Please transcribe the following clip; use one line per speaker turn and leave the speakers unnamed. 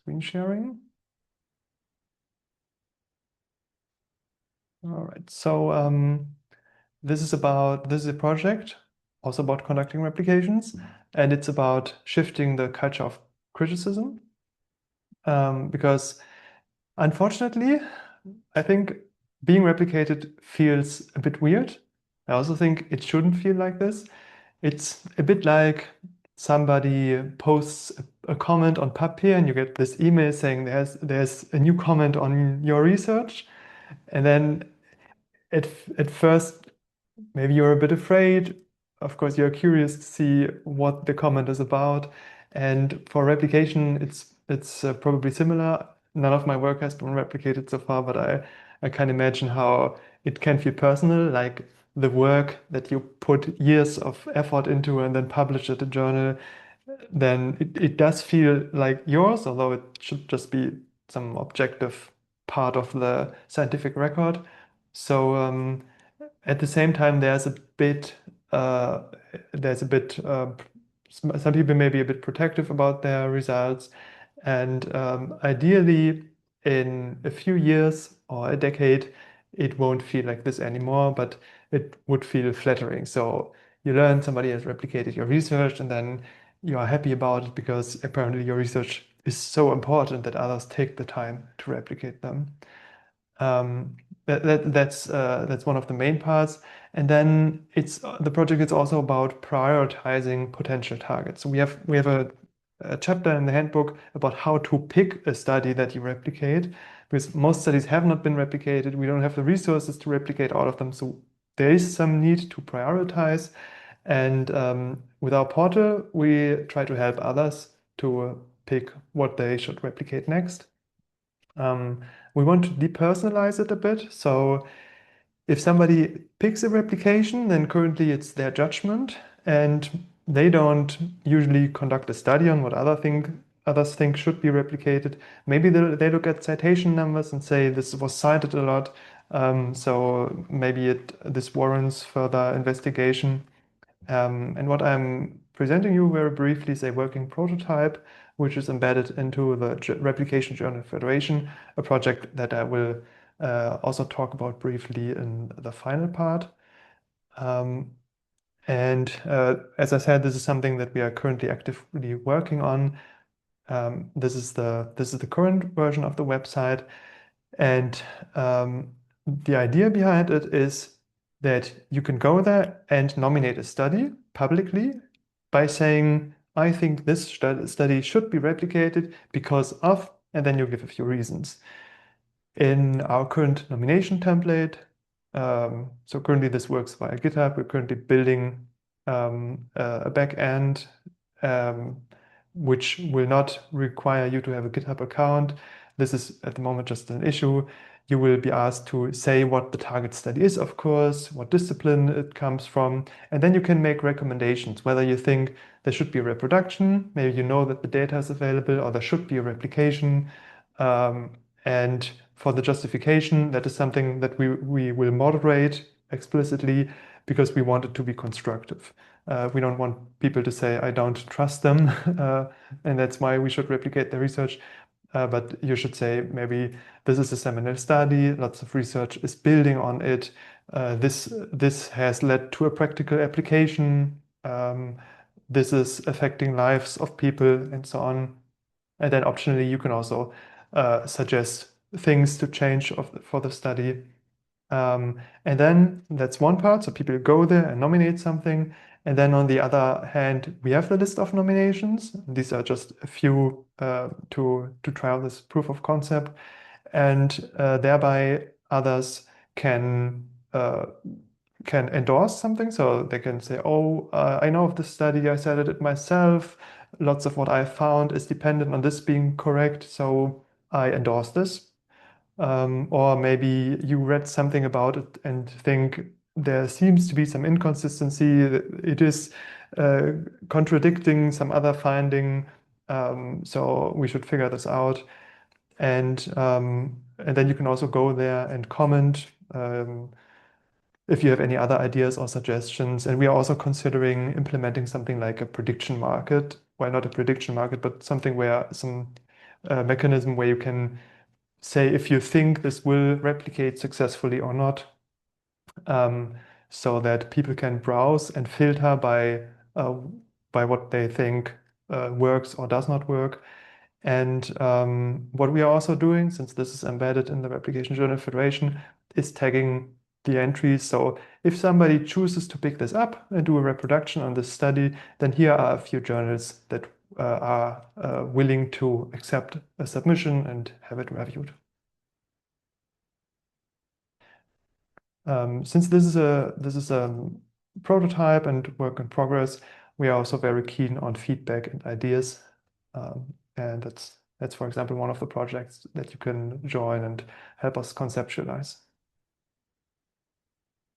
screen sharing. All right, so this is a project also about conducting replications, and it's about shifting the culture of criticism. Because unfortunately, I think being replicated feels a bit weird. I also think it shouldn't feel like this. It's a bit like somebody posts a comment on Papier and you get this email saying there's a new comment on your research. And then at first, maybe you're a bit afraid. Of course, you're curious to see what the comment is about. And for replication, it's probably similar. None of my work has been replicated so far, but I can imagine how it can feel personal, like the work that you put years of effort into and then publish at a journal, then it does feel like yours, although it should just be some objective part of the scientific record. So at the same time, uh, there's a bit, some people may be a bit protective about their results. And ideally, in a few years or a decade, it won't feel like this anymore, but it would feel flattering. So you learn somebody has replicated your research, and then you are happy about it because apparently your research is so important that others take the time to replicate them. Um, that's one of the main parts. And then the project is also about prioritizing potential targets. So we have a chapter in the handbook about how to pick a study that you replicate, because most studies have not been replicated. We don't have the resources to replicate all of them. So there is some need to prioritize. And with our portal, we try to help others to pick what they should replicate next. We want to depersonalize it a bit. So if somebody picks a replication, then currently it's their judgment, and they don't usually conduct a study on what others think should be replicated. Maybe they look at citation numbers and say this was cited a lot, so maybe this warrants further investigation. And what I'm presenting you very briefly is a working prototype, which is embedded into the Replication Journal Federation, a project that I will also talk about briefly in the final part. And as I said, this is something that we are currently actively working on. This is the current version of the website, and the idea behind it is that you can go there and nominate a study publicly by saying, I think this study should be replicated because of, and then you give a few reasons. In our current nomination template, so currently this works via GitHub. We're currently building a backend which will not require you to have a GitHub account. This is at the moment just an issue. You will be asked to say what the target study is, of course, what discipline it comes from, and then you can make recommendations, whether you think there should be a reproduction, maybe you know that the data is available, or there should be a replication. And for the justification, that is something that we will moderate explicitly because we want it to be constructive. We don't want people to say, I don't trust them, and that's why we should replicate the research. But you should say, maybe this is a seminal study, lots of research is building on it. This has led to a practical application. This is affecting lives of people and so on. And then optionally, you can also suggest things to change for the study. And then that's one part. So people go there and nominate something. And then on the other hand, we have the list of nominations. These are just a few to try out this proof of concept. And thereby others can endorse something. So they can say, oh, I know of this study, I cited it myself. Lots of what I found is dependent on this being correct. So I endorse this. Or maybe you read something about it and think there seems to be some inconsistency. It is contradicting some other finding. So we should figure this out. And then you can also go there and comment if you have any other ideas or suggestions. And we are also considering implementing something like a prediction market. Well, not a prediction market, but something where mechanism where you can say if you think this will replicate successfully or not, so that people can browse and filter by what they think works or does not work. And what we are also doing, since this is embedded in the Replication Journal Federation, is tagging the entries. So if somebody chooses to pick this up and do a reproduction on this study, then here are a few journals that are willing to accept a submission and have it reviewed. Since this is a prototype and work in progress, we are also very keen on feedback and ideas. And that's, for example, one of the projects that you can join and help us conceptualize.